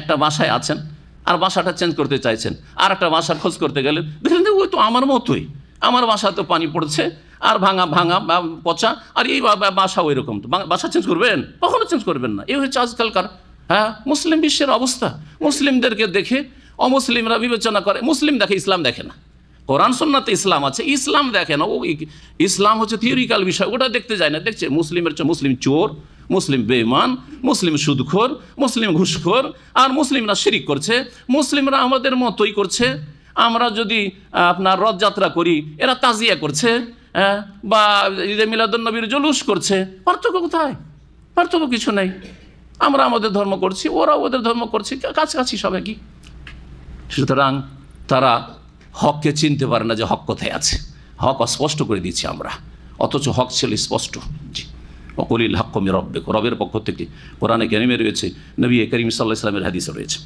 একটা বাসায় আছেন আর বাসাটা চেঞ্জ করতে চাইছেন, আর একটা বাসার খোঁজ করতে গেলেন, দেখলেন ওই তো আমার মতোই, আমার বাসা তো পানি পড়ছে আর ভাঙা ভাঙা পচা, আর এই বাসা ওই রকম, তো বাসা চেঞ্জ করবেন? কখনো চেঞ্জ করবেন না। এই হচ্ছে আজকালকার মুসলিম বিশ্বের অবস্থা। মুসলিমদেরকে দেখে অমুসলিমরা বিবেচনা করে, মুসলিম দেখে ইসলাম দেখে না। কোরআন সুন্নাতে ইসলাম আছে, ইসলাম দেখে না। ও ইসলাম হচ্ছে থিওরিক্যাল বিষয়, ওটা দেখতে যায় না। দেখছে মুসলিমের চেয়ে মুসলিম চোর, মুসলিম বেঈমান, মুসলিম সুদখোর, মুসলিম ঘুষখোর, আর মুসলিমরা শিরিক করছে, মুসলিমরা আমাদের মতোই করছে। আমরা যদি আপনার রথযাত্রা করি, এরা তাজিয়া করছে, বা ঈদে মিলাদুন্নবীর জুলুস করছে। পার্থক্য কোথায়? পার্থক্য কিছু নেই। আমরা আমাদের ধর্ম করছি, ওরা ওদের ধর্ম করছে, কাছাকাছি সবাই কি। সুতরাং তারা হককে চিনতে পারে না যে হক কোথায় আছে। হক অস্পষ্ট করে দিচ্ছি আমরা, অথচ হক ছিল স্পষ্ট। জি, অকলিল হক মির রব্বিক, রবের পক্ষ থেকে কোরআনে কারিমে রয়েছে, নবী করিম সাল্লাল্লাহু আলাইহি ওয়াসাল্লামের হাদিসে রয়েছে।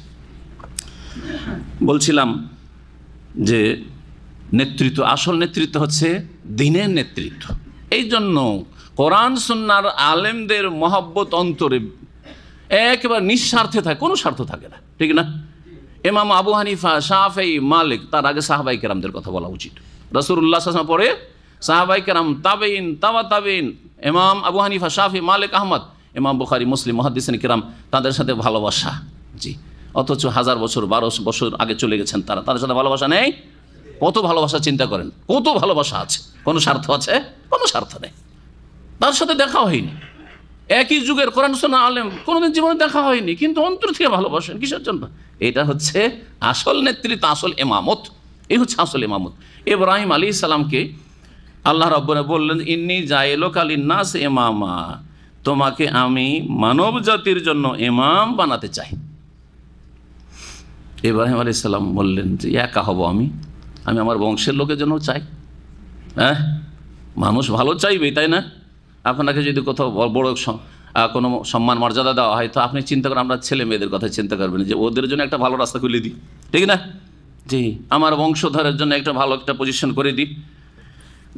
বলছিলাম যে নেতৃত্ব, আসল নেতৃত্ব হচ্ছে দ্বীনের নেতৃত্ব। এই জন্য কোরআন সুন্নাহর আলেমদের মহব্বত অন্তরে একেবারে নিঃস্বার্থে থাকে, কোনো স্বার্থ থাকে না, ঠিক না? ইমাম আবু হানিফা, শাফেঈ, মালিক, তার আগে সাহাবায়ে কেরামদের কথা বলা উচিত। রাসূলুল্লাহ সাল্লাল্লাহু আলাইহি ওয়াসাল্লাম পরে সাহাবায়ে কেরাম, তাবেঈন, তাবা তাবেঈন, ইমাম আবু হানিফা, শাফি, মালিক, আহমদ, ইমাম বুখারী, মুসলিম, মুহাদ্দিসিন কিরাম, তাদের সাথে ভালোবাসা। জি, অথচ 1000 বছর 1200 বছর আগে চলে গেছেন তারা, তাদের সাথে ভালোবাসা নেই। কত ভালোবাসা চিন্তা করেন, কত ভালোবাসা আছে। কোনো স্বার্থ আছে? কোনো স্বার্থ নেই। তার সাথে দেখা হয়নি, একই যুগের কোরআন সুন্নাহ আলেম, কোনোদিন জীবনে দেখা হয়নি, কিন্তু অন্তর থেকে ভালোবাসেন। কিসের জন্য? এটা হচ্ছে আসল নেতৃত্ব, আসল ইমামত। এই হচ্ছে আসল ইমামত। ইব্রাহিম আলাইহিস সালামকে আল্লাহ রাব্বুল বললেন, ইন্নী জাইলুকা লিন্নাস ইমামা, তোমাকে আমি মানব জাতির জন্য ইমাম বানাতে চাই। ইব্রাহিম আলাইহিস সালাম বললেন যে একা হব আমি আমার বংশের লোকের জন্য চাই। মানুষ ভালো চাইবে, তাই না? আপনাকে যদি কোথাও বড় কোনো সম্মান মর্যাদা দেওয়া হয়, তো আপনি চিন্তা করেন, আমরা ছেলে মেয়েদের কথা চিন্তা করবেন যে ওদের জন্য একটা ভালো রাস্তা খুলে দিই, ঠিক না? জি, আমার বংশধরের জন্য একটা ভালো একটা পজিশন করে দিই।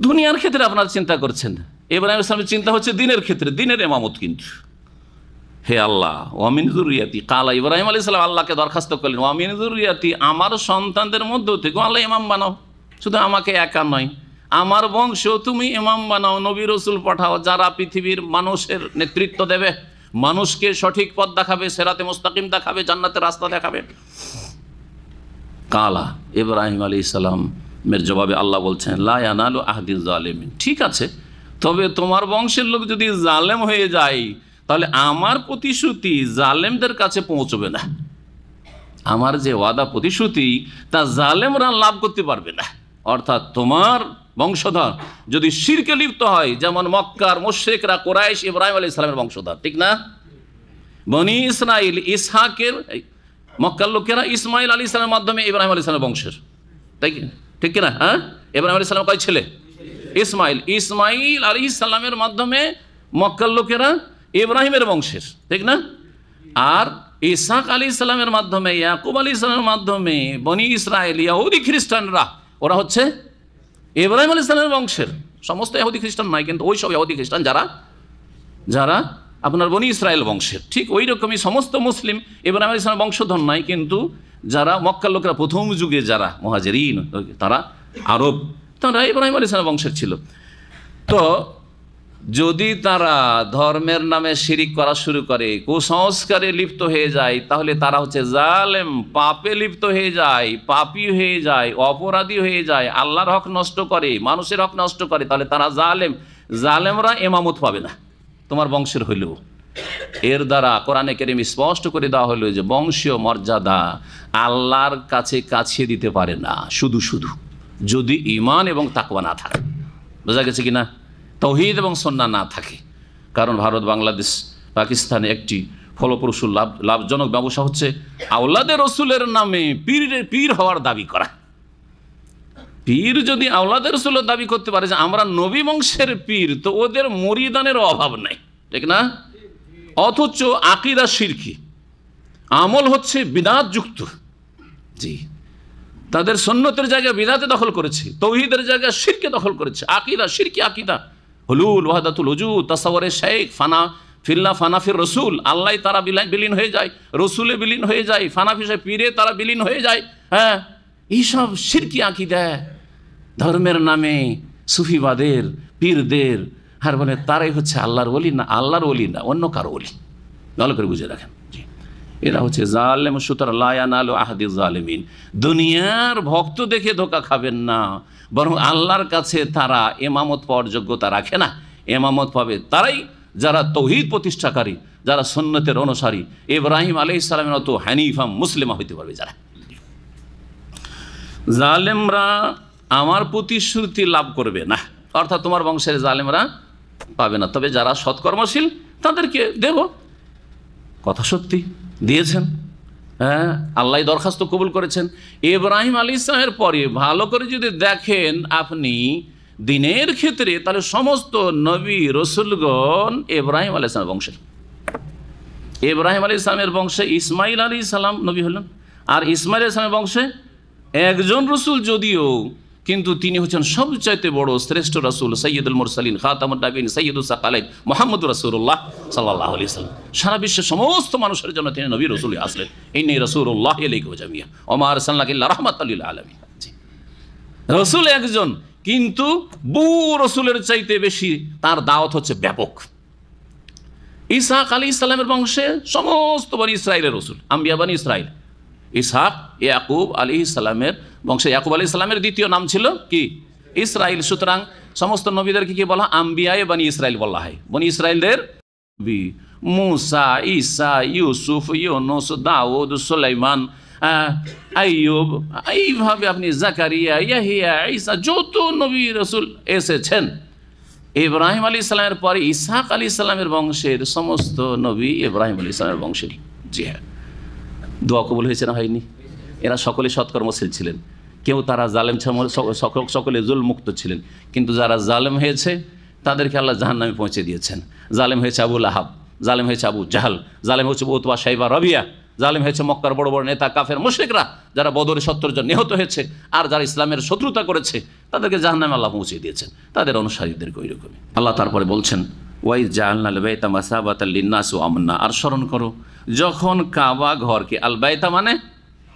দুনিয়ার ক্ষেত্রে আপনারা চিন্তা করছেন, ইব্রাহিম ইসলামের চিন্তা হচ্ছে দিনের ক্ষেত্রে, দিনের ইমামত। কিন্তু হে আল্লাহ, ওয়ামিন যুররিয়াতি, কালা ইব্রাহিম আলাইহিস সালাম আল্লাহকে দরখাস্ত করলেন, ওয়ামিন যুররিয়াতি, আমার সন্তানদের মধ্য থেকে আল্লাহ ইমাম বানাও। শুধু আমাকে একা নয়, আমার বংশ তুমি ইমাম বানাও, নবী রাসূল পাঠাও, যারা পৃথিবীর মানুষের নেতৃত্ব দেবে, মানুষকে সঠিক পথ দেখাবে, সিরাতে মুস্তাকিম দেখাবে, জান্নাতের রাস্তা দেখাবে। কালা ইব্রাহিম আলাইহিস সালামের জবাবে আল্লাহ বলছেন, লা ইয়ানালু আহদিজ জালিমিন, ঠিক আছে, তবে তোমার বংশের লোক যদি জালেম হয়ে যায়, তাহলে আমার প্রতিশ্রুতি জালেমদের কাছে পৌঁছবে না। আমার যে ওয়াদা প্রতিশ্রুতি, তা জালেমরা লাভ করতে পারবে না। অর্থাৎ তোমার বংশধর যদি শিরকে লিপ্ত হয়, যেমন মক্কার মুশরিকরা, কুরাইশ ইব্রাহিম আলাইহিস সালামের বংশধর, ঠিক না? বনি ইসরাইল, ইসহাকের, মক্কার লোকেরা ইসমাইল আলাইহিস সালামের মাধ্যমে ইব্রাহিম আলাইহিস সালামের বংশের, তাই কি? ঠিক কিনা? ইব্রাহিম আলাইহিস সালাম কয় ছেলে? ইসমাইল আলাইহিস সালামের মাধ্যমে মক্কার লোকেরা ইব্রাহিমের বংশের, ঠিক না? আর ইসহাক আলাইহিস সালামের মাধ্যমে, ইয়াকুব আলাইহিস সালামের মাধ্যমে বনি ইসরাইল, ইহুদি খ্রিস্টানরা, ওরা হচ্ছে ইব্রাহিম আলাইহিস সালামের বংশের। সমস্ত ইহুদি খ্রিস্টান নয়, কিন্তু ওই সব ইহুদি খ্রিস্টান যারা আপনার বনি ইসরায়েল বংশের, ঠিক ওই রকমই সমস্ত মুসলিম ইব্রাহিম আলাইহিস সালামের বংশধর নয়, কিন্তু যারা মক্কার লোকেরা প্রথম যুগে যারা মুহাজিরিন, তারা আরব, তারা ইব্রাহিম আলাইহিস সালামের বংশের ছিল। তো যদি তারা ধর্মের নামে শিরিক করা শুরু করে, কুসংস্কারে লিপ্ত হয়ে যায়, তাহলে তারা হচ্ছে জালেম, পাপে লিপ্ত হয়ে যায়, পাপী হয়ে যায়, অপরাধী হয়ে যায়, আল্লাহর হক নষ্ট করে, মানুষের হক নষ্ট করে, তাহলে তারা জালেম। জালেমরা ইমামত পাবে না তোমার বংশের হইলেও। এর দ্বারা কোরআনে কারীম স্পষ্ট করে দেওয়া হলো যে বংশীয় মর্যাদা আল্লাহর কাছে কাছিয়ে দিতে পারে না, শুধু যদি ঈমান এবং তাকওয়া না থাকে। বোঝা গেছে কিনা? তাওহীদ এবং সুন্নাহ না থাকে। কারণ ভারত, বাংলাদেশ, পাকিস্তানে একটি ফলপ্রসূ লাভজনক ব্যবসা হচ্ছে আওলাদে রসুলের নামে পীর হওয়ার দাবি করা। পীর যদি আওলাদে রসুলের দাবি করতে পারে যে আমরা নবী বংশের পীর, তো ওদের মুরিদানের অভাব নাই, ঠিক না? অথচ আকীদা শিরকি, আমল হচ্ছে বিদআত যুক্ত। জি, তাদের সুন্নতের জায়গায় বিদআতে দখল করেছে, তাওহীদের জায়গায় শিরকে দখল করেছে। আকীদা শিরকি আকীদা, হুলুল, ওয়াহদাতুল ওজুদ, তাসাউরে শেখ, ফিল্লা ফানাফির রসুল, আল্লাহ তারা বিলীন হয়ে যায়, রসুলে বিলীন হয়ে যায়, ফানাফি সাহেব পীরে তারা বিলীন হয়ে যায়। হ্যাঁ, এইসব শিরকি আকীদা ধর্মের নামে সুফিবাদের, পীরদের, আর বলে তারাই হচ্ছে আল্লাহর ওলি। না, আল্লাহর ওলি না, অন্য কারো ওলি। ভালো করে বুঝে রাখেন। জি, এরা হচ্ছে জালেম। সুতরাং লা ইয়ানালু আহাদিজ জালিমিন। দুনিয়ার ভক্ত দেখে ধোকা খাবেন না, বরং আল্লাহর কাছে তারা এমামত পাওয়ার যোগ্যতা রাখে না। এমামত পাবে তারাই যারা তৌহিদ প্রতিষ্ঠাকারী, যারা সুন্নতের অনুসারী, ইব্রাহিম আলাইহিস সালামের মতো হানিফা মুসলিমা হইতে পারবে যারা। জালেমরা আমার প্রতিশ্রুতি লাভ করবে না, অর্থাৎ তোমার বংশের জালেমরা পাবে না। তবে যারা সৎকর্মশীল তাদেরকে দেব। কথা সত্যি দিয়েছেন। হ্যাঁ, আল্লাহ দরখাস্ত কবুল করেছেন। ইব্রাহিম আলাইহিস সালামের পরে ভালো করে যদি দেখেন আপনি দিনের ক্ষেত্রে, তাহলে সমস্ত নবী রসুলগণ ইব্রাহিম আলাইহিস সালামের বংশের। ইব্রাহিম আলাইহিস সালামের বংশে ইসমাইল আলাইহিস সালাম নবী হলেন, আর ইসমাইল আলাইহিস সালামের বংশে একজন রসুল যদিও, কিন্তু তিনি হচ্ছেন সবচাইতে বড় শ্রেষ্ঠ রাসূল, সাইয়্যিদুল মুরসালিন, খাতামুন নাবিয়িন, সাইয়্যিদুস সাকালাইন, মুহাম্মদুর রাসূলুল্লাহ সাল্লাল্লাহু আলাইহি ওয়াসাল্লাম। সারা বিশ্বের সমস্ত মানুষের জন্য তিনি নবী রসুল আসলেন। ইন্নী রাসূলুল্লাহ ইলাইকুম জামিয়া ওয়া মা আরসালনাকা ইল্লা রাহমাতাল লিল আলামিন। রসুল একজন, কিন্তু বহু রসুলের চাইতে বেশি তার দাওয়াত হচ্ছে ব্যাপক। ইসহাক আলাইহিস সালামের বংশে সমস্ত বনি ইসরাইলের রসুল, আম্বিয়া বনি ইসরাইল। ইসহাক ইয়াকুব আলাইহিস সালামের বংশে, ইয়াকুব আলাইহিস সালামের দ্বিতীয় নাম ছিল কি? ইসরাইল। সুতরাং সমস্ত নবীদেরকে কি বলা? আম্বিয়ায়ে বনি ইসরাইল বলা হয়। বনি ইসরাইলদের নবী মুসা, ঈসা, ইউসুফ, ইউনুস, দাউদ, সুলাইমান, আইয়ুব, এইভাবে আপনি জাকারিয়া, ইয়াহিয়া, ঈসা, যত নবী রসুল এসেছেন, ইব্রাহিম আলাইহিস সালামের পরে ইসহাক আলাইহিস সালামের বংশের সমস্ত নবী ইব্রাহিম আলাইহিস সালামের বংশেরই। জি হ্যাঁ, দোয়া কবুল হয়েছে না হয়নি? এরা সকলে সৎকর্মশীল ছিলেন, কেউ তারা জালেম, সকলে জুলমুক্ত ছিলেন। কিন্তু যারা জালেম হয়েছে তাদেরকে আল্লাহ জাহান্নামে পৌঁছে দিয়েছেন। জালেম হয়েছে আবু লাহাব, জালেম হয়েছে আবু জাহাল, জালেম হচ্ছে উতবা, শাইবা, রবিয়া, জালেম হয়েছে মক্কার বড় বড় নেতা কাফের মুশরিকরা, যারা বদরে 70 জন নিহত হয়েছে, আর যারা ইসলামের শত্রুতা করেছে তাদেরকে জাহান্নামে আল্লাহ পৌঁছে দিয়েছেন, তাদের অনুসারীদেরকে ওই রকমই। আল্লাহ তারপরে বলছেন ওয়াইজ জাআলনাল বাইতা মাসাবাতাল লিন্নাস ওয়া আমনা। আর স্মরণ করো যখন কাবা ঘরকে, আল বাইতা মানে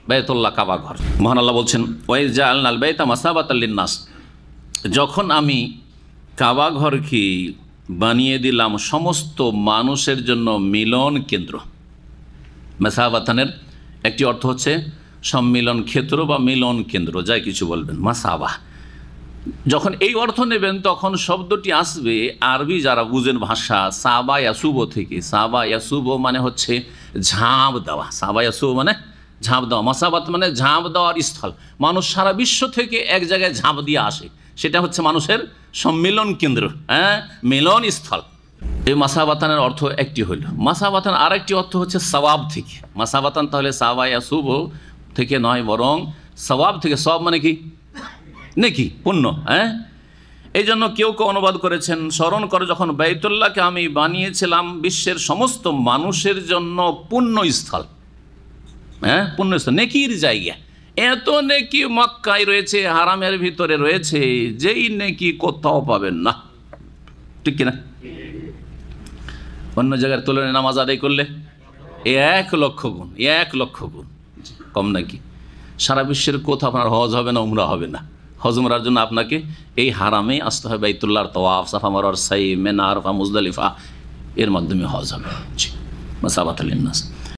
বাইতুল্লাহ, কাবা ঘর, মহান আল্লাহ বলছেন ওয়াইজ জাআলনাল বাইতা মাসাবাতাল লিন্নাস, যখন আমি কাবা ঘরকে বানিয়ে দিলাম সমস্ত মানুষের জন্য মিলন কেন্দ্র। মাসাবাতানের একটি অর্থ হচ্ছে সম্মিলন ক্ষেত্র বা মিলন কেন্দ্র, যাই কিছু বলবেন। মাসাবা যখন এই অর্থ নেবেন তখন শব্দটি আসবে আরবি যারা বুঝেন ভাষা, সাবা ইয়াসুবো থেকে। সাবা ইয়াসুবো মানে হচ্ছে ঝাঁপ দেওয়া, সাবা ইয়াসুবো মানে ঝাঁপ দেওয়া, মাসাবাত মানে ঝাঁপ দেওয়ার স্থল। মানুষ সারা বিশ্ব থেকে এক জায়গায় ঝাঁপ দিয়ে আসে, সেটা হচ্ছে মানুষের সম্মিলন কেন্দ্র, হ্যাঁ, মিলন স্থল। এই মাসাবাতানের অর্থ একটি হইল। মাসাবাতান আরেকটি অর্থ হচ্ছে সওয়াব থেকে। মাসাবাতান তাহলে সাবা ইয়াসুবো থেকে নয়, বরং সওয়াব থেকে। সওয়াব মানে কি? নেকি, পুণ্য। হ্যাঁ, এই জন্য কেউ কেউ অনুবাদ করেছেন, স্মরণ করে যখন বাইতুল্লাহকে আমি বানিয়েছিলাম বিশ্বের সমস্ত মানুষের জন্য পুণ্যস্থল। হ্যাঁ, পুণ্যস্থল, নেকির জায়গা। এত নেকি মক্কায় রয়েছে, হারামের ভিতরে রয়েছে, যেই নেকি কোথাও পাবেন না, ঠিক কিনা? অন্য জায়গার তুলনায় নামাজ আদায় করলে 1 লক্ষ গুণ, 1 লক্ষ গুণ কম নাকি? সারা বিশ্বের কোথাও আপনার হজ হবে না, উমরা হবে না। হজ উমরার জন্য আপনাকে এই হারামে আসতে হবে, বাইতুল্লাহর তওয়াফ, সাফা মারওয়ার সাই, মিনা, আরাফা, মুজদালিফা, এর মাধ্যমে হজ হবে। জি, মাসাবাতুল লিন্নাস।